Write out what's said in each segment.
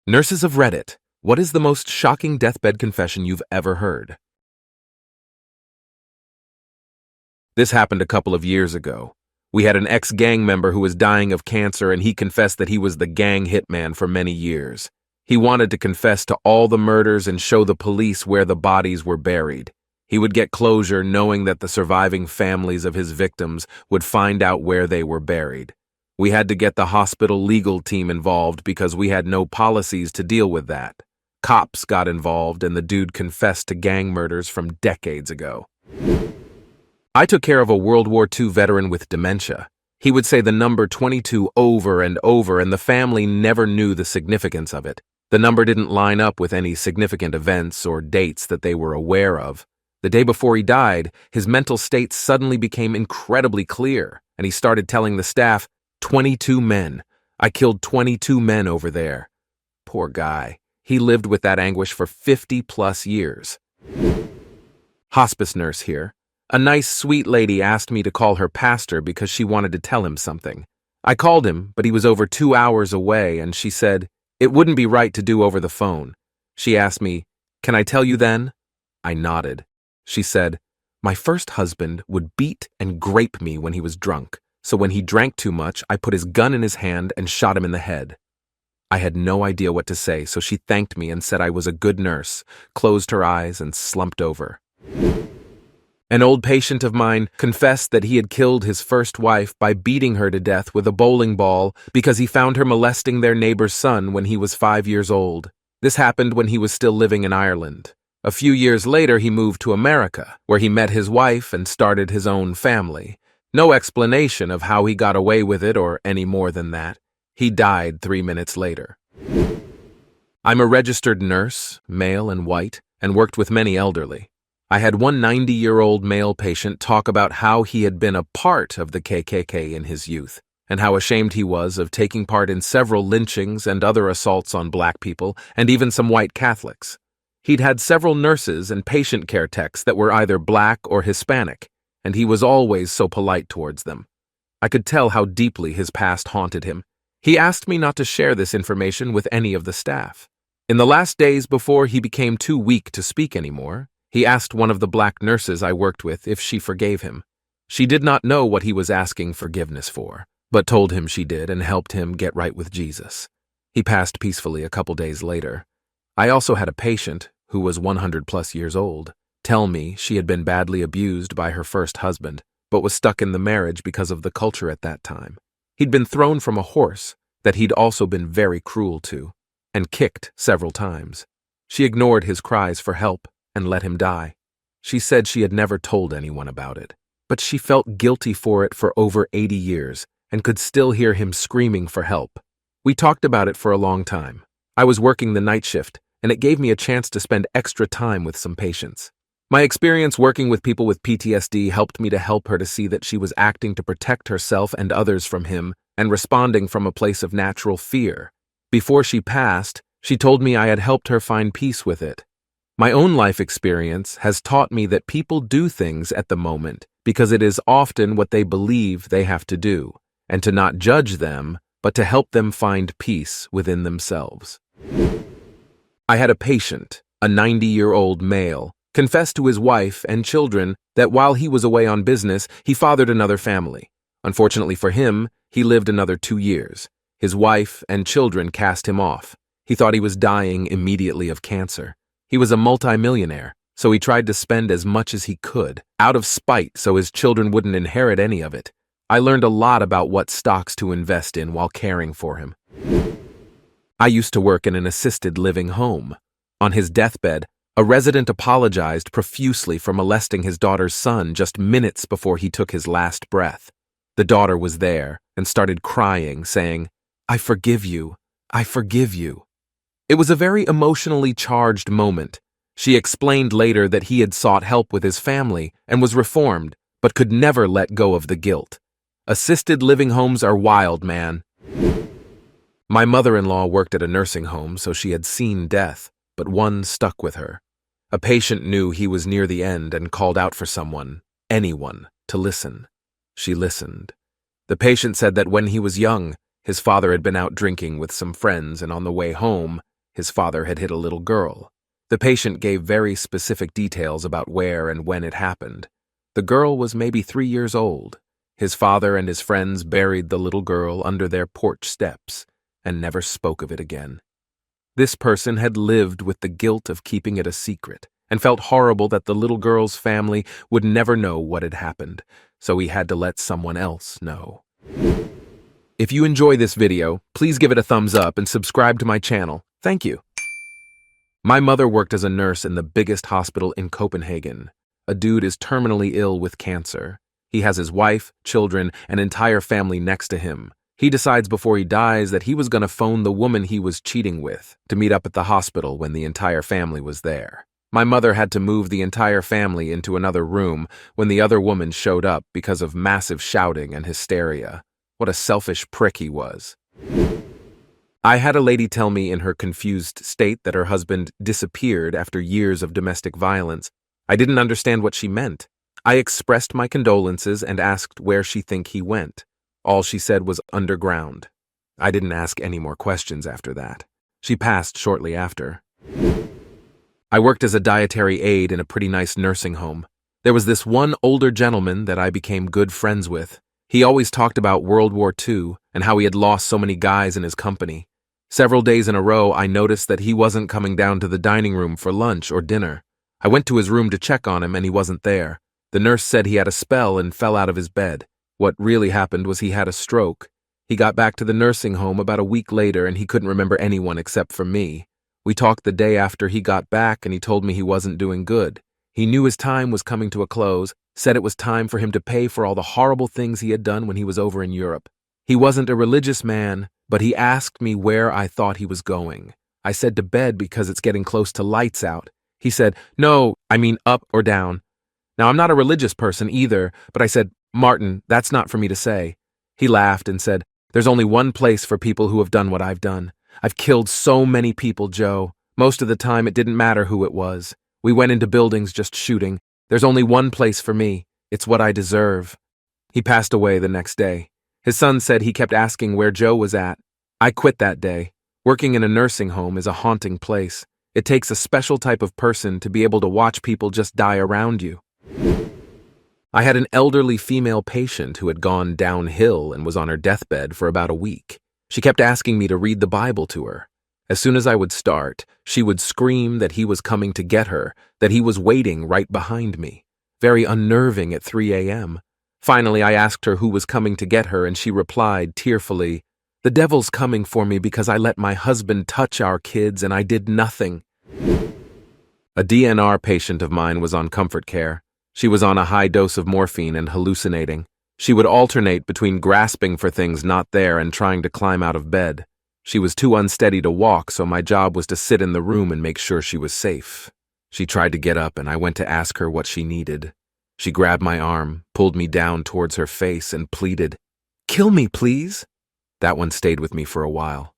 Nurses of Reddit, what is the most shocking deathbed confession you've ever heard? This happened a couple of years ago. We had an ex-gang member who was dying of cancer, and he confessed that he was the gang hitman for many years. He wanted to confess to all the murders and show the police where the bodies were buried. He would get closure knowing that the surviving families of his victims would find out where they were buried. We had to get the hospital legal team involved because we had no policies to deal with that. Cops got involved, and the dude confessed to gang murders from decades ago. I took care of a World War II veteran with dementia. He would say the number 22 over and over, and the family never knew the significance of it. The number didn't line up with any significant events or dates that they were aware of. The day before he died, his mental state suddenly became incredibly clear, and he started telling the staff, 22 men. I killed 22 men over there. Poor guy. He lived with that anguish for 50+ years. Hospice nurse here. A nice, sweet lady asked me to call her pastor because she wanted to tell him something. I called him, but he was over 2 hours away, and she said, it wouldn't be right to do over the phone. She asked me, can I tell you then? I nodded. She said, my first husband would beat and grape me when he was drunk, so when he drank too much, I put his gun in his hand and shot him in the head. I had no idea what to say, so she thanked me and said I was a good nurse, closed her eyes, and slumped over. An old patient of mine confessed that he had killed his first wife by beating her to death with a bowling ball because he found her molesting their neighbor's son when he was 5 years old. This happened when he was still living in Ireland. A few years later, he moved to America, where he met his wife and started his own family. No explanation of how he got away with it or any more than that. He died 3 minutes later. I'm a registered nurse, male and white, and worked with many elderly. I had one 90-year-old male patient talk about how he had been a part of the KKK in his youth, and how ashamed he was of taking part in several lynchings and other assaults on black people, and even some white Catholics. He'd had several nurses and patient care techs that were either black or Hispanic, and he was always so polite towards them. I could tell how deeply his past haunted him. He asked me not to share this information with any of the staff. In the last days before he became too weak to speak anymore, he asked one of the black nurses I worked with if she forgave him. She did not know what he was asking forgiveness for, but told him she did and helped him get right with Jesus. He passed peacefully a couple days later. I also had a patient, who was 100+ years old, tell me she had been badly abused by her first husband, but was stuck in the marriage because of the culture at that time. He'd been thrown from a horse that he'd also been very cruel to, and kicked several times. She ignored his cries for help and let him die. She said she had never told anyone about it, but she felt guilty for it for over 80 years and could still hear him screaming for help. We talked about it for a long time. I was working the night shift, and it gave me a chance to spend extra time with some patients. My experience working with people with PTSD helped me to help her to see that she was acting to protect herself and others from him and responding from a place of natural fear. Before she passed, she told me I had helped her find peace with it. My own life experience has taught me that people do things at the moment because it is often what they believe they have to do, and to not judge them, but to help them find peace within themselves. I had a patient, a 90-year-old male, confess to his wife and children that while he was away on business, he fathered another family. Unfortunately for him, he lived another 2 years. His wife and children cast him off. He thought he was dying immediately of cancer. He was a multimillionaire, so he tried to spend as much as he could, out of spite so his children wouldn't inherit any of it. I learned a lot about what stocks to invest in while caring for him. I used to work in an assisted living home. On his deathbed, a resident apologized profusely for molesting his daughter's son just minutes before he took his last breath. The daughter was there and started crying, saying, I forgive you. I forgive you. It was a very emotionally charged moment. She explained later that he had sought help with his family and was reformed, but could never let go of the guilt. Assisted living homes are wild, man. My mother-in-law worked at a nursing home, so she had seen death, but one stuck with her. A patient knew he was near the end and called out for someone, anyone, to listen. She listened. The patient said that when he was young, his father had been out drinking with some friends, and on the way home, his father had hit a little girl. The patient gave very specific details about where and when it happened. The girl was maybe 3 years old. His father and his friends buried the little girl under their porch steps and never spoke of it again. This person had lived with the guilt of keeping it a secret and felt horrible that the little girl's family would never know what had happened, so he had to let someone else know. If you enjoy this video, please give it a thumbs up and subscribe to my channel. Thank you. My mother worked as a nurse in the biggest hospital in Copenhagen. A dude is terminally ill with cancer. He has his wife, children, and entire family next to him. He decides before he dies that he was going to phone the woman he was cheating with to meet up at the hospital when the entire family was there. My mother had to move the entire family into another room when the other woman showed up because of massive shouting and hysteria. What a selfish prick he was. I had a lady tell me in her confused state that her husband disappeared after years of domestic violence. I didn't understand what she meant. I expressed my condolences and asked where she think he went. All she said was underground. I didn't ask any more questions after that. She passed shortly after. I worked as a dietary aide in a pretty nice nursing home. There was this one older gentleman that I became good friends with. He always talked about World War II and how he had lost so many guys in his company. Several days in a row, I noticed that he wasn't coming down to the dining room for lunch or dinner. I went to his room to check on him and he wasn't there. The nurse said he had a spell and fell out of his bed. What really happened was he had a stroke. He got back to the nursing home about a week later and he couldn't remember anyone except for me. We talked the day after he got back and he told me he wasn't doing good. He knew his time was coming to a close, said it was time for him to pay for all the horrible things he had done when he was over in Europe. He wasn't a religious man, but he asked me where I thought he was going. I said to bed because it's getting close to lights out. He said, "No, I mean up or down." Now, I'm not a religious person either, but I said, "Martin, that's not for me to say." He laughed and said, "There's only one place for people who have done what I've done. I've killed so many people, Joe. Most of the time, it didn't matter who it was. We went into buildings just shooting. There's only one place for me. It's what I deserve." He passed away the next day. His son said he kept asking where Joe was at. I quit that day. Working in a nursing home is a haunting place. It takes a special type of person to be able to watch people just die around you. I had an elderly female patient who had gone downhill and was on her deathbed for about a week. She kept asking me to read the Bible to her. As soon as I would start, she would scream that he was coming to get her, that he was waiting right behind me. Very unnerving at 3 a.m. Finally, I asked her who was coming to get her, and she replied tearfully, "The devil's coming for me because I let my husband touch our kids and I did nothing." A DNR patient of mine was on comfort care. She was on a high dose of morphine and hallucinating. She would alternate between grasping for things not there and trying to climb out of bed. She was too unsteady to walk, so my job was to sit in the room and make sure she was safe. She tried to get up and I went to ask her what she needed. She grabbed my arm, pulled me down towards her face and pleaded, "Kill me, please." That one stayed with me for a while.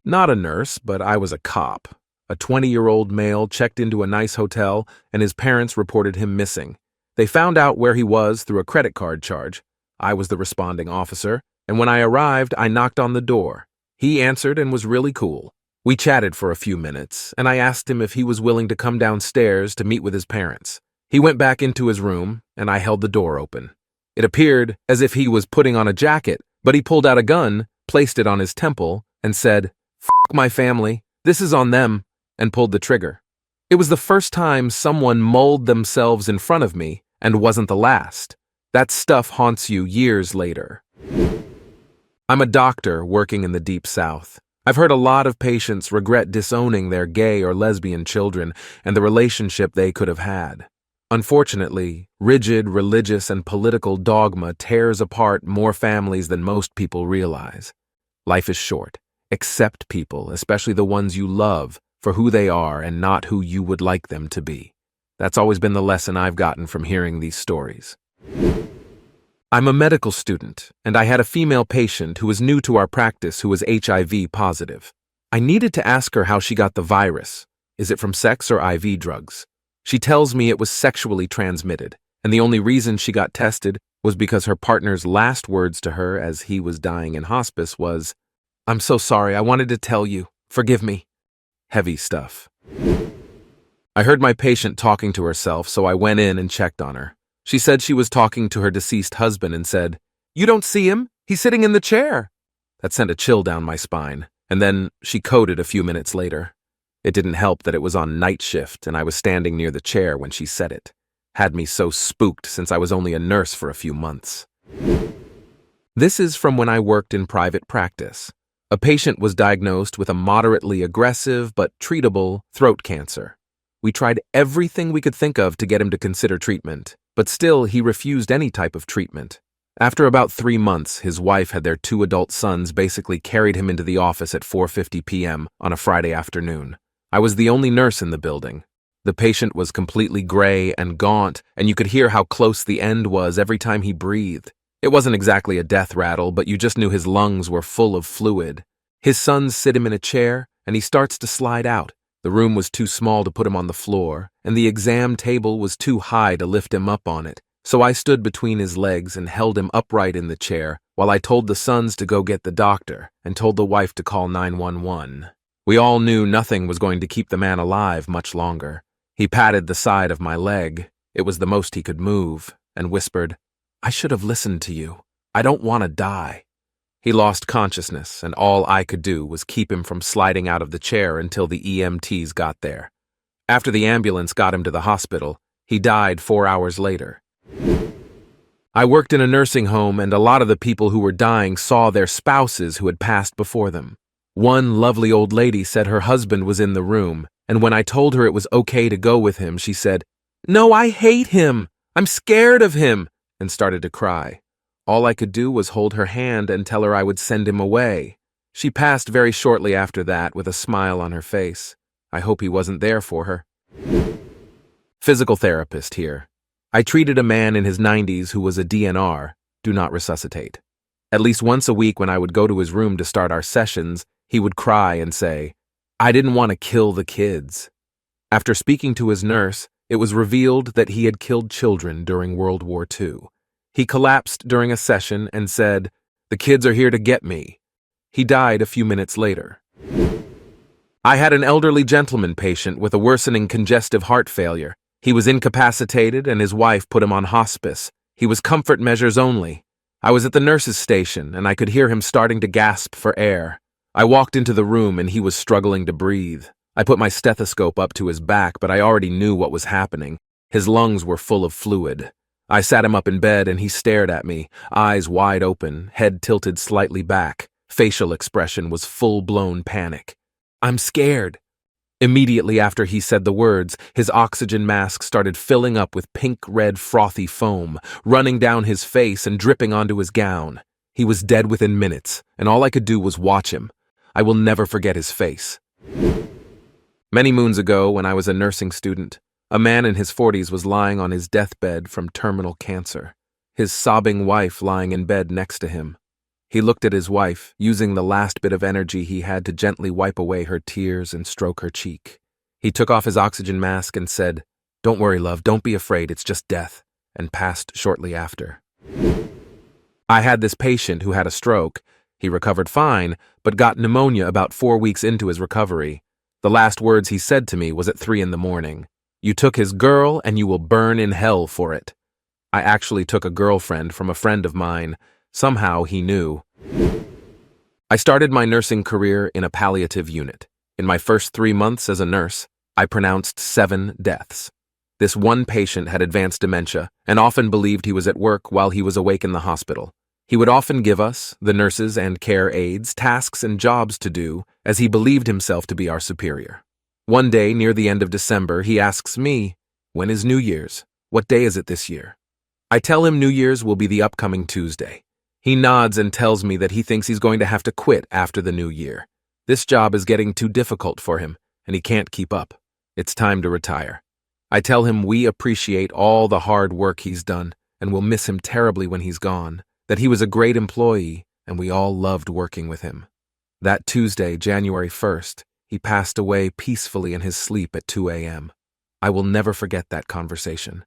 Not a nurse, but I was a cop. A 20-year-old male checked into a nice hotel and his parents reported him missing. They found out where he was through a credit card charge. I was the responding officer, and when I arrived, I knocked on the door. He answered and was really cool. We chatted for a few minutes, and I asked him if he was willing to come downstairs to meet with his parents. He went back into his room, and I held the door open. It appeared as if he was putting on a jacket, but he pulled out a gun, placed it on his temple, and said, "F*** my family, this is on them," and pulled the trigger. It was the first time someone mauled themselves in front of me, and wasn't the last. That stuff haunts you years later. I'm a doctor working in the Deep South. I've heard a lot of patients regret disowning their gay or lesbian children and the relationship they could have had. Unfortunately, rigid religious and political dogma tears apart more families than most people realize. Life is short. Accept people, especially the ones you love, for who they are and not who you would like them to be. That's always been the lesson I've gotten from hearing these stories. I'm a medical student, and I had a female patient who was new to our practice who was HIV positive. I needed to ask her how she got the virus. Is it from sex or IV drugs? She tells me it was sexually transmitted, and the only reason she got tested was because her partner's last words to her as he was dying in hospice was, "I'm so sorry, I wanted to tell you, Forgive me. Heavy stuff. I heard my patient talking to herself, so I went in and checked on her. She said she was talking to her deceased husband and said, "You don't see him? He's sitting in the chair." That sent a chill down my spine, and then she coded a few minutes later. It didn't help that it was on night shift and I was standing near the chair when she said it. Had me so spooked since I was only a nurse for a few months. This is from when I worked in private practice. A patient was diagnosed with a moderately aggressive but treatable throat cancer. We tried everything we could think of to get him to consider treatment, but still he refused any type of treatment. After about 3 months, his wife had their 2 adult sons basically carried him into the office at 4:50 p.m. on a Friday afternoon. I was the only nurse in the building. The patient was completely gray and gaunt, and you could hear how close the end was every time he breathed. It wasn't exactly a death rattle, but you just knew his lungs were full of fluid. His sons sit him in a chair, and he starts to slide out. The room was too small to put him on the floor, and the exam table was too high to lift him up on it. So I stood between his legs and held him upright in the chair while I told the sons to go get the doctor and told the wife to call 911. We all knew nothing was going to keep the man alive much longer. He patted the side of my leg, it was the most he could move, and whispered, "I should have listened to you. I don't want to die." He lost consciousness, and all I could do was keep him from sliding out of the chair until the EMTs got there. After the ambulance got him to the hospital, he died 4 hours later. I worked in a nursing home, and a lot of the people who were dying saw their spouses who had passed before them. One lovely old lady said her husband was in the room, and when I told her it was okay to go with him, she said, "No, I hate him. I'm scared of him," and started to cry. All I could do was hold her hand and tell her I would send him away. She passed very shortly after that with a smile on her face. I hope he wasn't there for her. Physical therapist here. I treated a man in his 90s who was a DNR, do not resuscitate. At least once a week when I would go to his room to start our sessions, he would cry and say, "I didn't want to kill the kids." After speaking to his nurse, it was revealed that he had killed children during World War II. He collapsed during a session and said, "The kids are here to get me." He died a few minutes later. I had an elderly gentleman patient with a worsening congestive heart failure. He was incapacitated and his wife put him on hospice. He was comfort measures only. I was at the nurse's station and I could hear him starting to gasp for air. I walked into the room and he was struggling to breathe. I put my stethoscope up to his back, but I already knew what was happening. His lungs were full of fluid. I sat him up in bed and he stared at me, eyes wide open, head tilted slightly back. Facial expression was full-blown panic. "I'm scared." Immediately after he said the words, his oxygen mask started filling up with pink-red frothy foam, running down his face and dripping onto his gown. He was dead within minutes, and all I could do was watch him. I will never forget his face. Many moons ago, when I was a nursing student, a man in his 40s was lying on his deathbed from terminal cancer, his sobbing wife lying in bed next to him. He looked at his wife, using the last bit of energy he had to gently wipe away her tears and stroke her cheek. He took off his oxygen mask and said, "Don't worry, love, don't be afraid, it's just death," and passed shortly after. I had this patient who had a stroke. He recovered fine, but got pneumonia about 4 weeks into his recovery. The last words he said to me was at 3 in the morning. "You took his girl and you will burn in hell for it." I actually took a girlfriend from a friend of mine. Somehow he knew. I started my nursing career in a palliative unit. In my first 3 months as a nurse, I pronounced 7 deaths. This one patient had advanced dementia and often believed he was at work while he was awake in the hospital. He would often give us, the nurses and care aides, tasks and jobs to do, as he believed himself to be our superior. One day, near the end of December, he asks me, "When is New Year's? What day is it this year?" I tell him New Year's will be the upcoming Tuesday. He nods and tells me that he thinks he's going to have to quit after the new year. This job is getting too difficult for him, and he can't keep up. It's time to retire. I tell him we appreciate all the hard work he's done, and will miss him terribly when he's gone, that he was a great employee, and we all loved working with him. That Tuesday, January 1st, he passed away peacefully in his sleep at 2 a.m. I will never forget that conversation.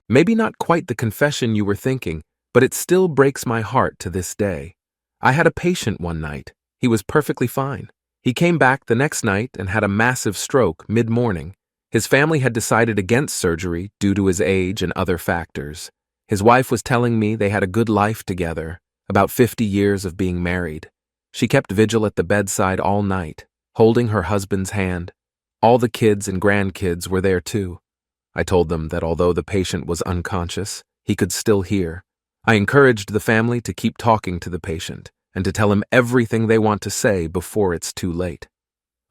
Maybe not quite the confession you were thinking, but it still breaks my heart to this day. I had a patient one night. He was perfectly fine. He came back the next night and had a massive stroke mid-morning. His family had decided against surgery due to his age and other factors. His wife was telling me they had a good life together, about 50 years of being married. She kept vigil at the bedside all night, holding her husband's hand. All the kids and grandkids were there too. I told them that although the patient was unconscious, he could still hear. I encouraged the family to keep talking to the patient and to tell him everything they want to say before it's too late.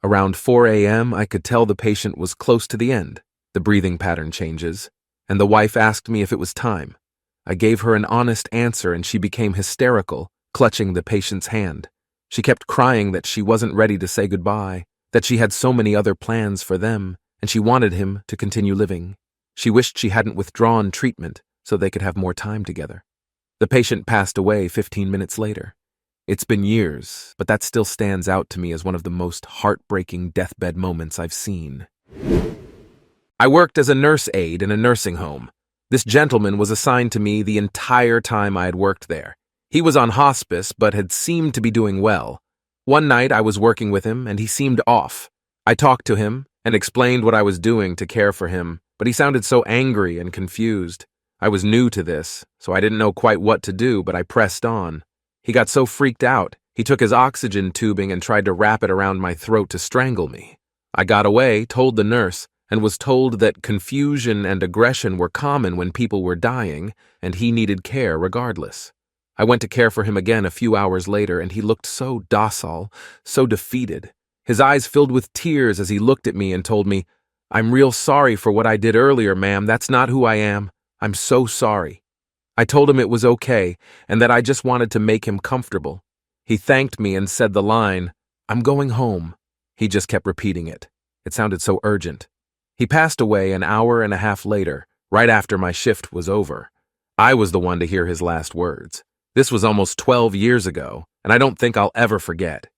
Around 4 a.m., I could tell the patient was close to the end. The breathing pattern changes, and the wife asked me if it was time. I gave her an honest answer and she became hysterical, clutching the patient's hand. She kept crying that she wasn't ready to say goodbye, that she had so many other plans for them, and she wanted him to continue living. She wished she hadn't withdrawn treatment so they could have more time together. The patient passed away 15 minutes later. It's been years, but that still stands out to me as one of the most heartbreaking deathbed moments I've seen. I worked as a nurse aide in a nursing home. This gentleman was assigned to me the entire time I had worked there. He was on hospice, but had seemed to be doing well. One night I was working with him, and he seemed off. I talked to him and explained what I was doing to care for him, but he sounded so angry and confused. I was new to this, so I didn't know quite what to do, but I pressed on. He got so freaked out, he took his oxygen tubing and tried to wrap it around my throat to strangle me. I got away, told the nurse, and was told that confusion and aggression were common when people were dying, and he needed care regardless. I went to care for him again a few hours later, and he looked so docile, so defeated. His eyes filled with tears as he looked at me and told me, "I'm real sorry for what I did earlier, ma'am. That's not who I am. I'm so sorry." I told him it was okay, and that I just wanted to make him comfortable. He thanked me and said the line, "I'm going home." He just kept repeating it. It sounded so urgent. He passed away an hour and a half later, right after my shift was over. I was the one to hear his last words. This was almost 12 years ago, and I don't think I'll ever forget.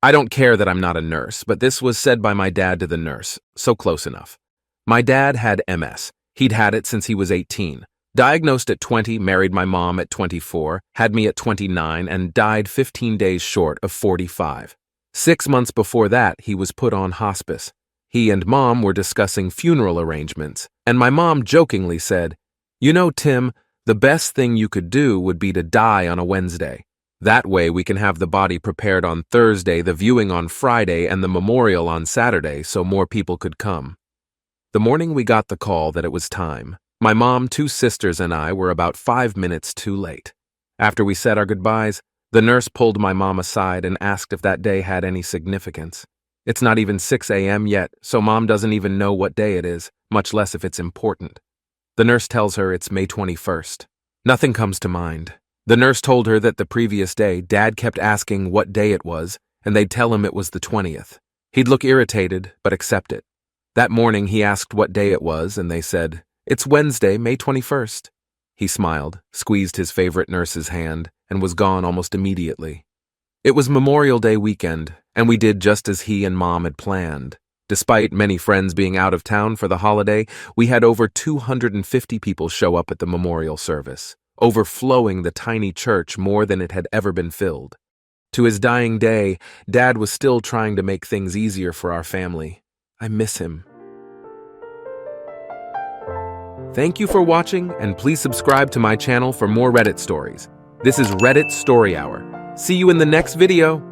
I don't care that I'm not a nurse, but this was said by my dad to the nurse, so close enough. My dad had MS. He'd had it since he was 18. Diagnosed at 20, married my mom at 24, had me at 29, and died 15 days short of 45. 6 months before that, he was put on hospice. He and Mom were discussing funeral arrangements, and my mom jokingly said, "You know, Tim, the best thing you could do would be to die on a Wednesday. That way we can have the body prepared on Thursday, the viewing on Friday, and the memorial on Saturday so more people could come." The morning we got the call that it was time, my mom, 2 sisters, and I were about 5 minutes too late. After we said our goodbyes, the nurse pulled my mom aside and asked if that day had any significance. It's not even 6 a.m. yet, so Mom doesn't even know what day it is, much less if it's important. The nurse tells her it's May 21st. Nothing comes to mind. The nurse told her that the previous day, Dad kept asking what day it was, and they'd tell him it was the 20th. He'd look irritated, but accept it. That morning he asked what day it was, and they said, "It's Wednesday, May 21st. He smiled, squeezed his favorite nurse's hand, and was gone almost immediately. It was Memorial Day weekend, and we did just as he and Mom had planned. Despite many friends being out of town for the holiday, we had over 250 people show up at the memorial service, overflowing the tiny church more than it had ever been filled. To his dying day, Dad was still trying to make things easier for our family. I miss him. Thank you for watching, and please subscribe to my channel for more Reddit stories. This is Reddit Story Hour. See you in the next video.